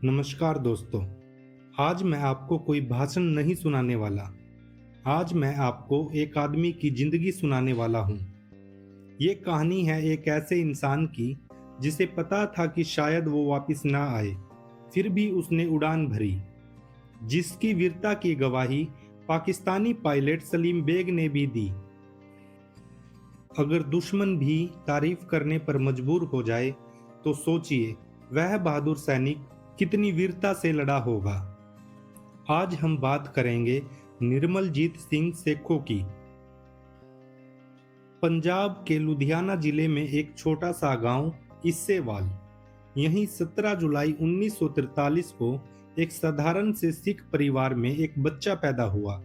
नमस्कार दोस्तों। आज मैं आपको कोई भाषण नहीं सुनाने वाला। आज मैं आपको एक आदमी की जिंदगी सुनाने वाला हूँ। ये कहानी है एक ऐसे इंसान की जिसे पता था कि शायद वो वापस ना आए, फिर भी उसने उड़ान भरी। जिसकी वीरता की गवाही पाकिस्तानी पायलट सलीम बेग ने भी दी। अगर दुश्मन भी तारीफ करने पर मजबूर हो जाए तो सोचिए वह बहादुर सैनिक कितनी वीरता से लड़ा होगा। आज हम बात करेंगे निर्मलजीत सिंह सेखों की। पंजाब के लुधियाना जिले में एक छोटा सा गांव इस्सेवाल, यहीं 17 जुलाई 1943 को एक साधारण से सिख परिवार में एक बच्चा पैदा हुआ।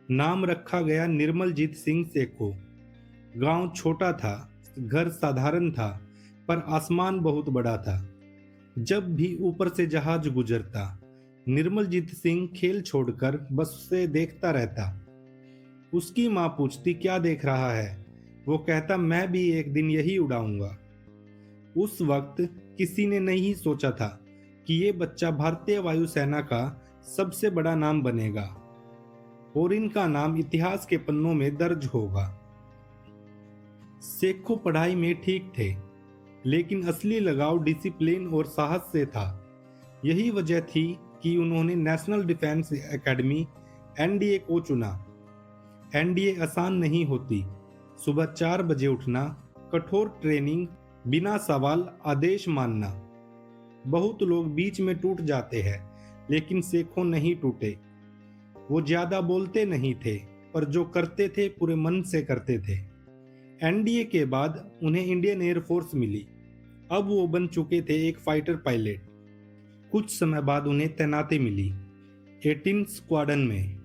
नाम रखा गया निर्मलजीत सिंह सेखों। गांव छोटा था, घर साधारण था, पर आसमान बहुत बड़ा था। जब भी ऊपर से जहाज गुजरता, निर्मलजीत सिंह खेल छोड़कर बस उसे देखता रहता। उसकी माँ पूछती क्या देख रहा है, वो कहता मैं भी एक दिन यही उड़ाऊंगा। उस वक्त किसी ने नहीं सोचा था कि ये बच्चा भारतीय वायुसेना का सबसे बड़ा नाम बनेगा और इनका नाम इतिहास के पन्नों में दर्ज होगा। सेखों पढ़ाई में ठीक थे, लेकिन असली लगाव डिसिप्लिन और साहस से था। यही वजह थी कि उन्होंने नेशनल डिफेंस एकेडमी एनडीए को चुना। एनडीए आसान नहीं होती। सुबह 4 बजे उठना, कठोर ट्रेनिंग, बिना सवाल आदेश मानना। बहुत लोग बीच में टूट जाते हैं, लेकिन सेखों नहीं टूटे। वो ज्यादा बोलते नहीं थे, पर जो करते थे पूरे मन से करते थे। एनडीए के बाद उन्हें इंडियन एयरफोर्स मिली। अब वो बन चुके थे एक फाइटर पायलट। कुछ समय बाद उन्हें तैनाती मिली 18 स्क्वाड्रन में।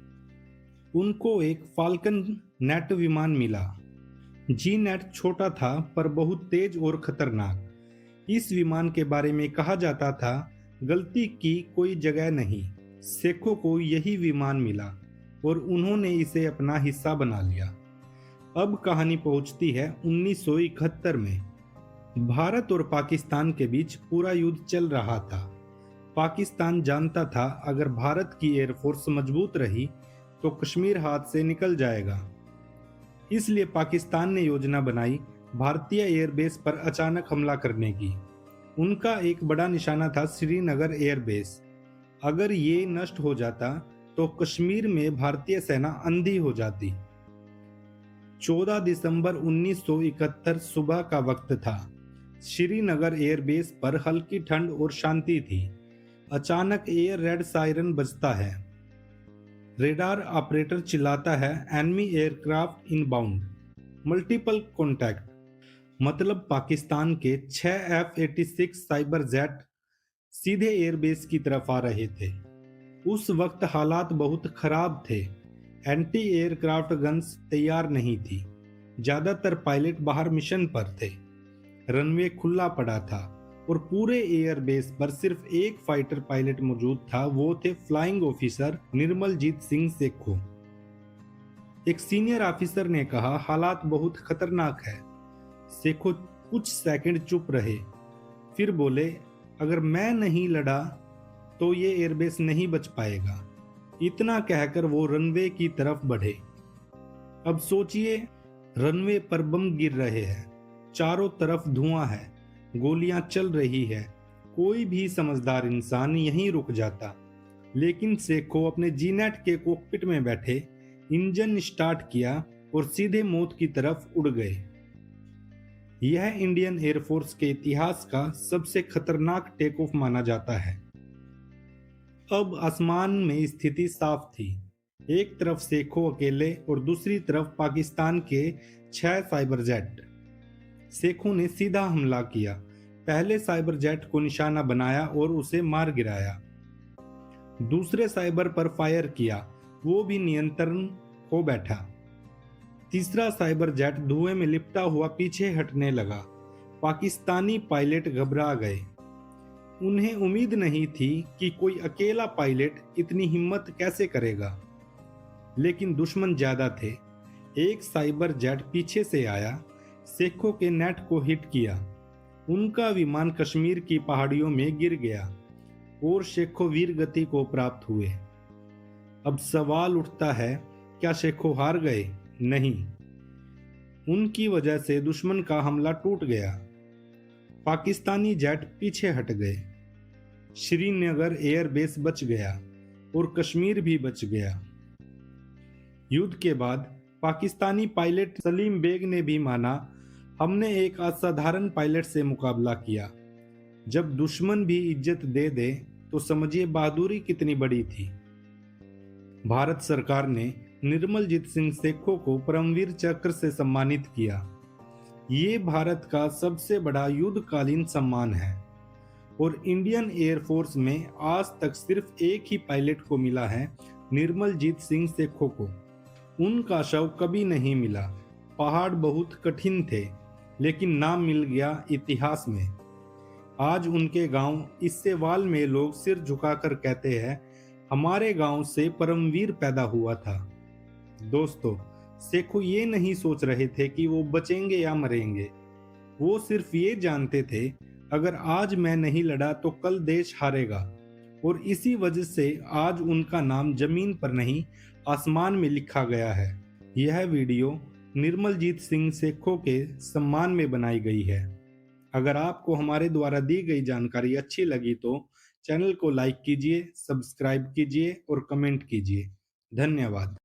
उनको एक फाल्कन नेट विमान मिला। जी नेट छोटा था पर बहुत तेज और खतरनाक। इस विमान के बारे में कहा जाता था गलती की कोई जगह नहीं। सेखों को यही विमान मिला और उन्होंने इसे अपना हिस्सा बना लिया। अब कहानी पहुंचती है 1971 में। भारत और पाकिस्तान के बीच पूरा युद्ध चल रहा था। पाकिस्तान जानता था अगर भारत की एयरफोर्स मजबूत रही तो कश्मीर हाथ से निकल जाएगा। इसलिए पाकिस्तान ने योजना बनाई भारतीय एयरबेस पर अचानक हमला करने की। उनका एक बड़ा निशाना था श्रीनगर एयरबेस। अगर ये नष्ट हो जाता तो कश्मीर में भारतीय सेना अंधी हो जाती। 14 दिसंबर 1971 सुबह का वक्त था। श्रीनगर एयरबेस पर हल्की ठंड और शांति थी। अचानक एयर रेड सायरन बजता है। रेडार ऑपरेटर चिल्लाता है enemy aircraft inbound, multiple contact. मतलब पाकिस्तान के 6 F-86 साइबर जेट सीधे एयरबेस की तरफ आ रहे थे। उस वक्त हालात बहुत खराब थे। एंटी एयरक्राफ्ट गन्स तैयार नहीं थी। ज्यादातर पायलट बाहर मिशन पर थे। रनवे खुला पड़ा था और पूरे एयरबेस पर सिर्फ एक फाइटर पायलट मौजूद था। वो थे फ्लाइंग ऑफिसर निर्मलजीत सिंह सेखों। एक सीनियर ऑफिसर ने कहा हालात बहुत खतरनाक है। सेखों कुछ सेकंड चुप रहे, फिर बोले अगर मैं नहीं लड़ा तो ये एयरबेस नहीं बच पाएगा। इतना कहकर वो रनवे की तरफ बढ़े। अब सोचिए, रनवे पर बम गिर रहे हैं, चारों तरफ धुआं है, गोलियां चल रही है। कोई भी समझदार इंसान यहीं रुक जाता, लेकिन सेखों अपने जीनेट के कॉकपिट में बैठे, इंजन स्टार्ट किया और सीधे मौत की तरफ उड़ गए। यह इंडियन एयरफोर्स के इतिहास का सबसे खतरनाक टेक ऑफ माना जाता है। अब आसमान में स्थिति साफ थी। एक तरफ सेखों अकेले और दूसरी तरफ पाकिस्तान के 6 साइबर जेट। सेखों ने सीधा हमला किया। पहले साइबर जेट को निशाना बनाया और उसे मार गिराया। दूसरे साइबर पर फायर किया, वो भी नियंत्रण खो बैठा। तीसरा साइबर जेट धुएं में लिपटा हुआ पीछे हटने लगा। पाकिस्तानी पायलट घबरा गए। उन्हें उम्मीद नहीं थी कि कोई अकेला पायलट इतनी हिम्मत कैसे करेगा, लेकिन दुश्मन ज्यादा थे। एक साइबर जेट पीछे से आया, सेखों के नेट को हिट किया। उनका विमान कश्मीर की पहाड़ियों में गिर गया। और शेखो वीर गति को प्राप्त हुए। अब सवाल उठता है, क्या शेखो हार गए? नहीं, उनकी वजह से दुश्मन का हमला टूट गया। पाकिस्तानी जेट पीछे हट गए, श्रीनगर एयरबेस बच गया और कश्मीर भी बच गया। युद्ध के बाद पाकिस्तानी पायलट सलीम बेग ने भी माना, हमने एक असाधारण पायलट से मुकाबला किया। जब दुश्मन भी इज्जत दे दे तो समझिए बहादुरी कितनी बड़ी थी। भारत सरकार ने निर्मलजीत सिंह सेखों को परमवीर चक्र से सम्मानित किया। ये भारत का सबसे बड़ा युद्धकालीन सम्मान है और इंडियन एयरफोर्स में आज तक सिर्फ एक ही पायलट को मिला है, निर्मलजीत सिंह सेखों को। उनका शव कभी नहीं मिला। पहाड़ बहुत कठिन थे, लेकिन नाम मिल गया इतिहास में। आज उनके गांव इस्सेवाल में लोग सिर झुकाकर कहते हैं, हमारे गांव से परमवीर पैदा हुआ था। दोस्तों, सेखो ये नहीं सोच रहे थे कि वो बचेंगे या मरेंगे। वो सिर्फ ये जानते थे, अगर आज मैं नहीं लड़ा तो कल देश हारेगा। और इसी वजह से आज उनका नाम जमीन पर नहीं, आसमान में लिखा गया है। यह वीडियो निर्मलजीत सिंह सेखों के सम्मान में बनाई गई है। अगर आपको हमारे द्वारा दी गई जानकारी अच्छी लगी तो चैनल को लाइक कीजिए, सब्सक्राइब कीजिए और कमेंट कीजिए। धन्यवाद।